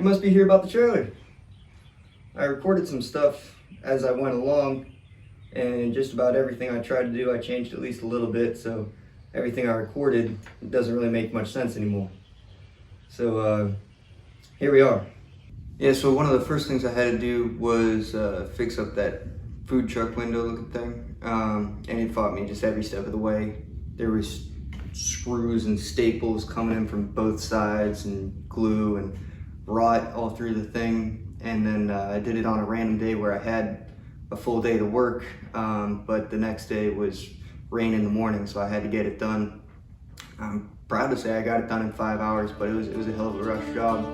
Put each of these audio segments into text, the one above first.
must be here about the trailer. I recorded some stuff as I went along, and just about everything I tried to do, I changed at least a little bit, so everything I recorded doesn't really make much sense anymore. So here we are. Yeah, so one of the first things I had to do was fix up that food truck window looking thing, and it fought me just every step of the way. There was screws and staples coming in from both sides and glue and rot all through the thing. And then I did it on a random day where I had a full day to work, but the next day was rain in the morning, so I had to get it done. I'm proud to say I got it done in 5 hours, but it was a hell of a rush job.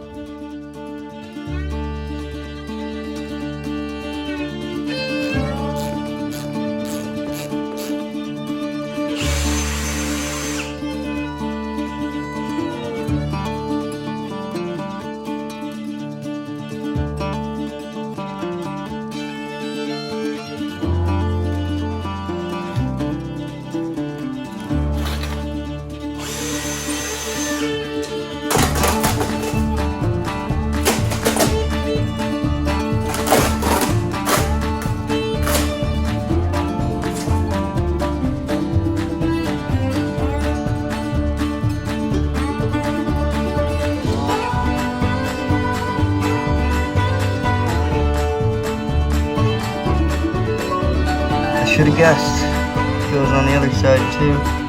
Should have guessed. It goes on the other side too.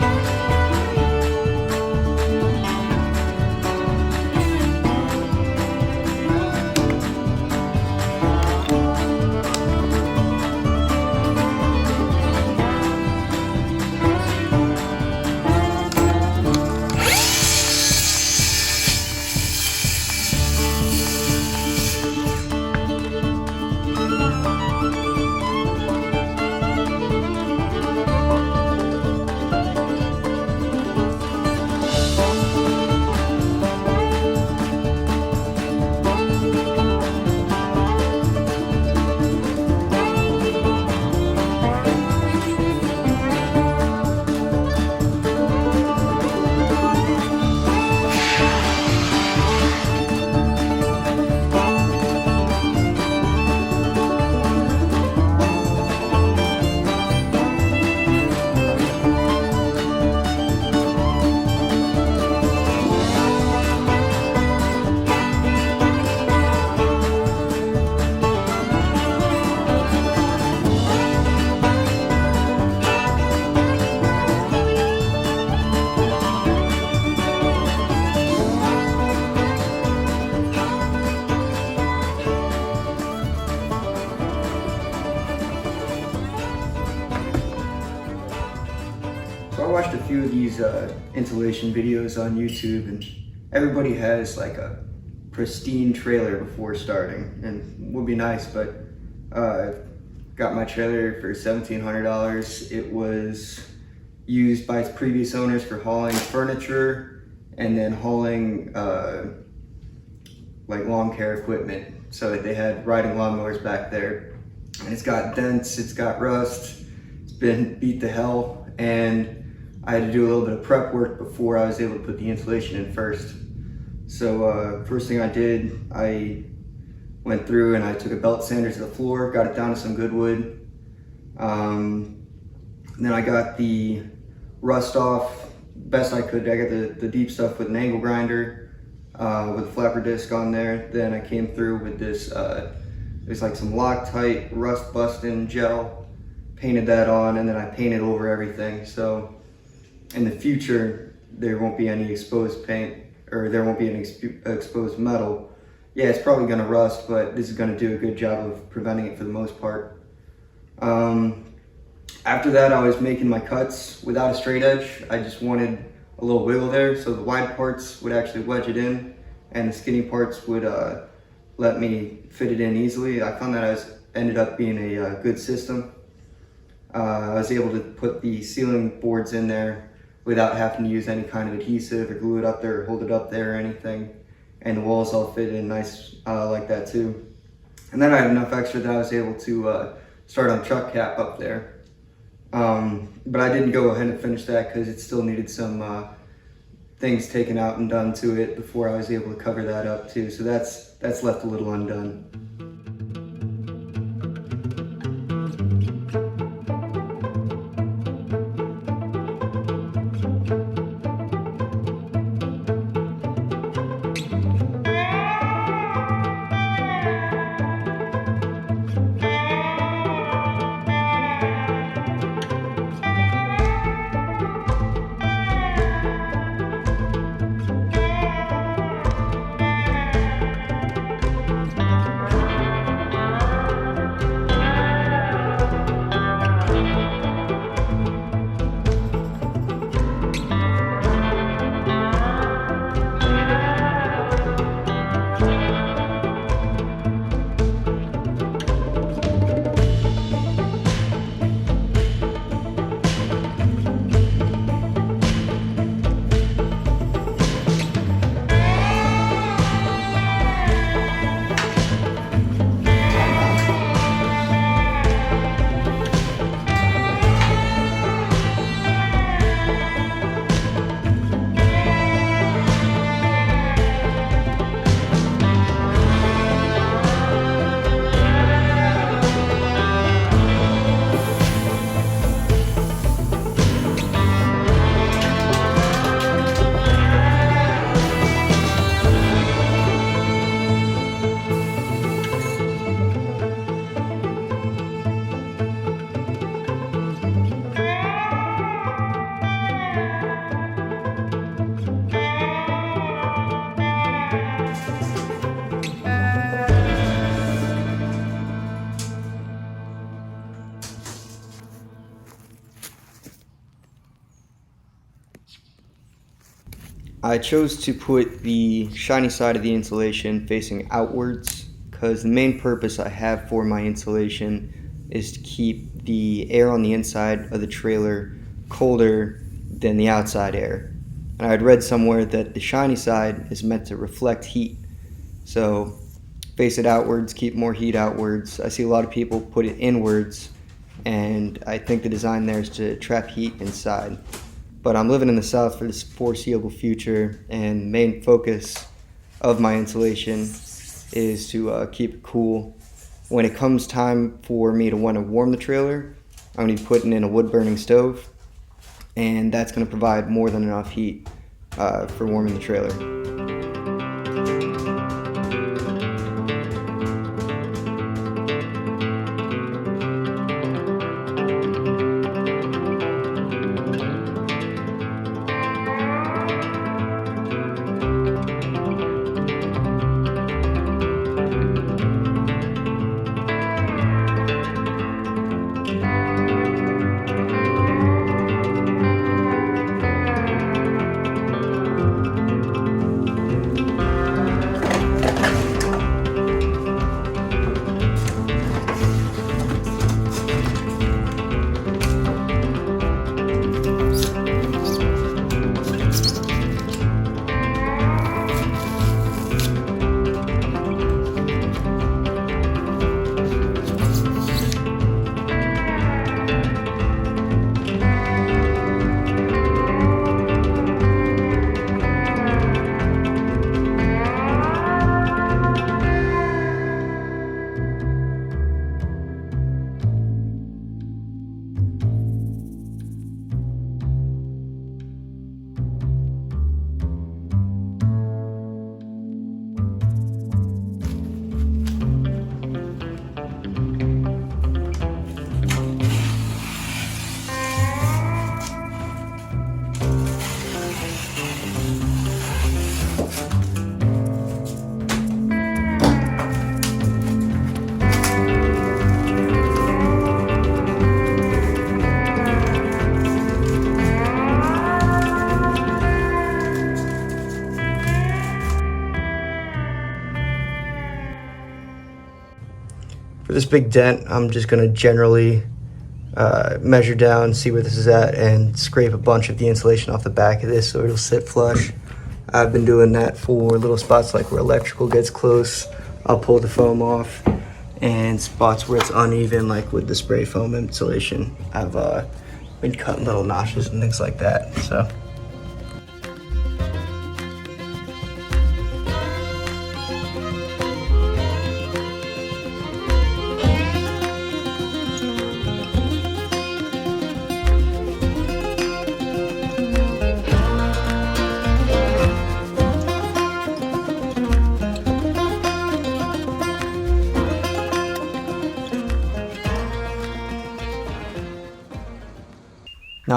So I watched a few of these insulation videos on YouTube, and everybody has like a pristine trailer before starting, and would be nice, but got my trailer for $1,700. It was used by its previous owners for hauling furniture and then hauling like lawn care equipment. So they had riding lawnmowers back there, and it's got dents, it's got rust, it's been beat to hell, and I had to do a little bit of prep work before I was able to put the insulation in first. So first thing I did, I went through and I took a belt sander to the floor, got it down to some good wood. Then I got the rust off best I could. I got the deep stuff with an angle grinder with a flapper disc on there. Then I came through with this, there's like some Loctite rust busting gel, painted that on, and then I painted over everything. So in the future, there won't be any exposed paint, or there won't be any exposed metal. Yeah, it's probably gonna rust, but this is gonna do a good job of preventing it for the most part. After that, I was making my cuts without a straight edge. I just wanted a little wiggle there, so the wide parts would actually wedge it in, and the skinny parts would let me fit it in easily. I found that ended up being a good system. I was able to put the ceiling boards in there without having to use any kind of adhesive or glue it up there or hold it up there or anything. And the walls all fit in nice like that too. And then I had enough extra that I was able to start on truck cap up there. But I didn't go ahead and finish that because it still needed some things taken out and done to it before I was able to cover that up too. So that's that's left a little undone. I chose to put the shiny side of the insulation facing outwards because the main purpose I have for my insulation is to keep the air on the inside of the trailer colder than the outside air. And I'd read somewhere that the shiny side is meant to reflect heat. So face it outwards, keep more heat outwards. I see a lot of people put it inwards, and I think the design there is to trap heat inside. But I'm living in the South for the foreseeable future, and the main focus of my insulation is to keep it cool. When it comes time for me to want to warm the trailer, I'm going to be putting in a wood-burning stove, and that's going to provide more than enough heat for warming the trailer. For this big dent, I'm just going to generally measure down, see where this is at, and scrape a bunch of the insulation off the back of this so it'll sit flush. I've been doing that for little spots like where electrical gets close. I'll pull the foam off, and spots where it's uneven, like with the spray foam insulation, I've been cutting little notches and things like that. So.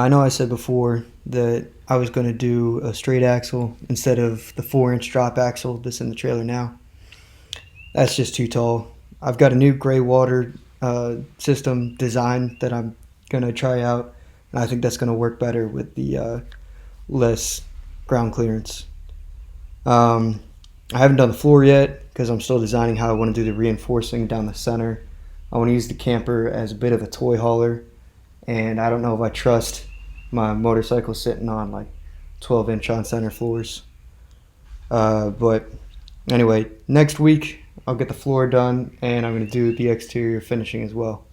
I know I said before that I was going to do a straight axle instead of the 4-inch drop axle that's in the trailer now. That's just too tall. I've got a new gray water system design that I'm going to try out, and I think that's going to work better with the less ground clearance. I haven't done the floor yet because I'm still designing how I want to do the reinforcing down the center. I want to use the camper as a bit of a toy hauler, and I don't know if I trust my motorcycle sitting on like 12-inch on center floors. But anyway, next week I'll get the floor done and I'm going to do the exterior finishing as well.